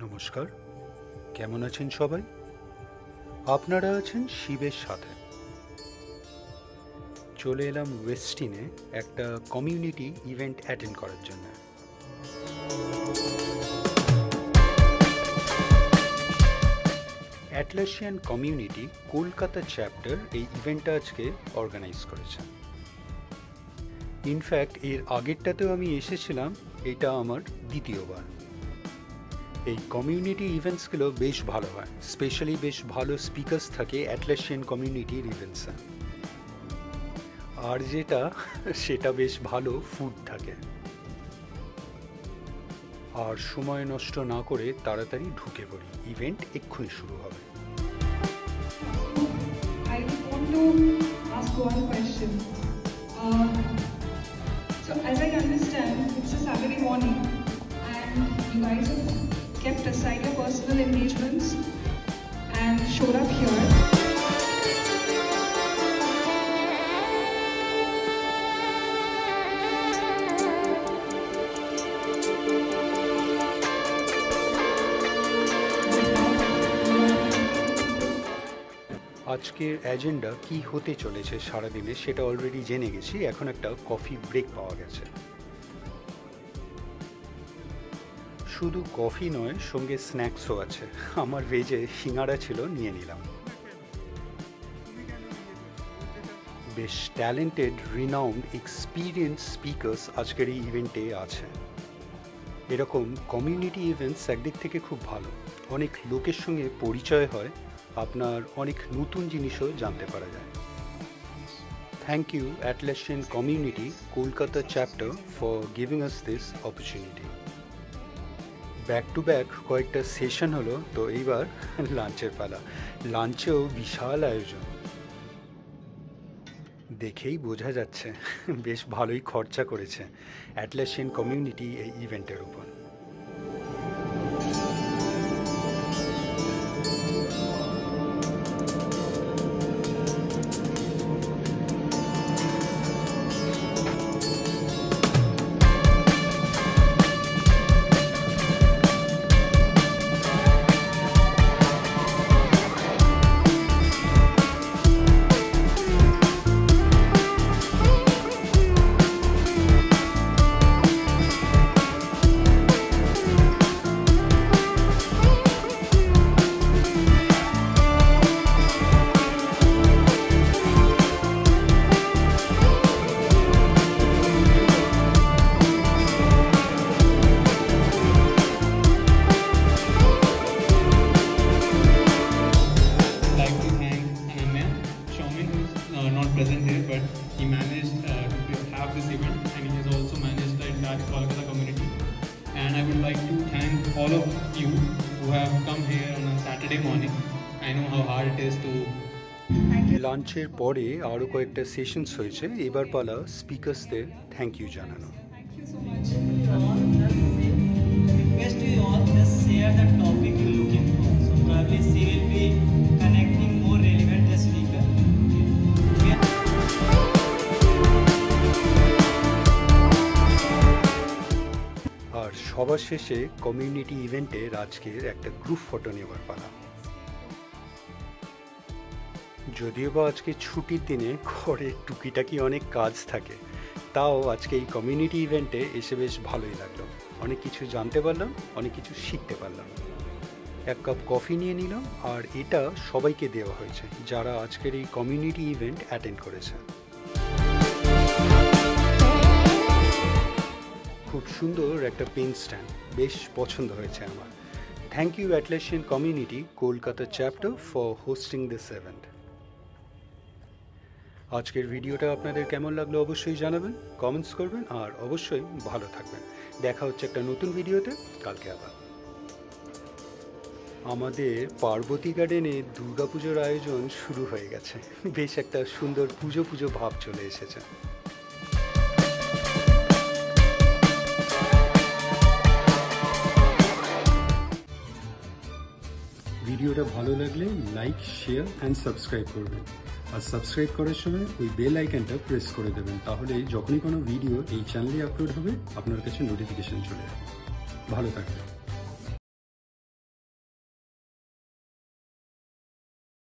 নমস্কার, কেমন আছেন সবাই? আপনারা আছেন শিবের সাথে। চলে এলাম ওয়েস্টিনে একটা কমিউনিটি ইভেন্ট অ্যাটেন্ড করার জন্য। অ্যাটলাসিয়ান কমিউনিটি কলকাতা চ্যাপ্টার এই ইভেন্টটা আজকে অর্গানাইজ করেছে। ইনফ্যাক্ট এর আগেরটাতেও আমি এসেছিলাম, এটা আমার দ্বিতীয়বার। এই কমিউনিটি ইভেন্টসগুলো বেশ ভালো হয়, স্পেশালি বেশ ভালো স্পিকার্স থাকে অ্যাটলাসিয়ান কমিউনিটির ইভেন্টসে। আর সেটা বেশ ভালো ফুড থাকে। আর সময় নষ্ট না করে তাড়াতাড়ি ঢুকে পড়ি, ইভেন্ট এক্ষুনি শুরু হবে। I want to ask one question. So as I understand, it's a Saturday morning and you guys have kept aside your personal engagements and showed up here. আজকের এজেন্ডা কি হতে চলেছে সারাদিনে সেটা অলরেডি জেনে গেছি। এখন একটা কফি ব্রেক পাওয়া গেছে। শুধু কফি নয়, সঙ্গে স্ন্যাক্সও আছে। আমার ভেজে সিঙ্গারা ছিল, নিয়ে নিলাম। বেশ ট্যালেন্টেড, রিনাউন্ড, এক্সপিরিয়েন্স স্পিকার্স আজকের এই ইভেন্টে আছে। এরকম কমিউনিটি ইভেন্টস একদিক থেকে খুব ভালো, অনেক লোকের সঙ্গে পরিচয় হয়, আপনার অনেক নতুন জিনিসও জানতে পারা যায়। Thank you Atlassian community Kolkata chapter for giving us this opportunity. Back to back কয়েকটা সেশন হলো, তো এইবার লাঞ্চের পালা। লাঞ্চেও বিশাল আয়োজন, দেখেই বোঝা যাচ্ছে বেশ ভালোই খরচা করেছে অ্যাটলাসিয়ান কমিউনিটি এই ইভেন্টের উপর। Present here, but he managed to have this event, and he has also managed the entire Kolkata community. And I would like to thank all of you who have come here on a Saturday morning. I know how hard it is to. লাঞ্চের পরে আরও কয়েকটা sessions হয়েছে, এবার পালা স্পিকার্সদের thank you জানানো। Thank you so much. Request you all just share the topic you're looking for. So probably she will be connecting more relevant speaker. আর সবার শেষে কমিউনিটি ইভেন্টের আজকের একটা গ্রুপ ফটো নেওয়ার পালা। যদিও বা আজকে ছুটির দিনে ঘরে টুকিটাকি অনেক কাজ থাকে, তাও আজকে এই কমিউনিটি ইভেন্টে এসে বেশ ভালোই লাগলো। অনেক কিছু জানতে পারলাম, অনেক কিছু শিখতে পারলাম। এক কাপ কফি নিয়ে নিলাম, আর এটা সবাইকে দেওয়া হয়েছে যারা আজকের এই কমিউনিটি ইভেন্ট অ্যাটেন্ড করেছে। খুব সুন্দর একটা পেন স্ট্যান্ড, বেশ পছন্দ হয়েছে আমার। Thank you Atlassian community Kolkata chapter for hosting this event. আজকের ভিডিওটা আপনাদের কেমন লাগলো অবশ্যই জানাবেন, কমেন্টস করবেন, আর অবশ্যই ভালো থাকবেন। দেখা হচ্ছে একটা নতুন ভিডিওতে কালকে আবার। আমাদের পার্বতী গার্ডেনে দুর্গাপুজোর আয়োজন শুরু হয়ে গেছে, বেশ একটা সুন্দর পুজো পুজো ভাব চলে এসেছে। ভিডিওটা ভালো লাগলে লাইক, শেয়ার অ্যান্ড সাবস্ক্রাইব করবেন। আর সাবস্ক্রাইব করার সময় ওই বেল আইকনটা প্রেস করে দেবেন, তাহলে যখনই কোনো ভিডিও এই চ্যানেলে আপলোড হবে আপনার কাছে নোটিফিকেশন চলে যাবে। ভালো থাকবেন।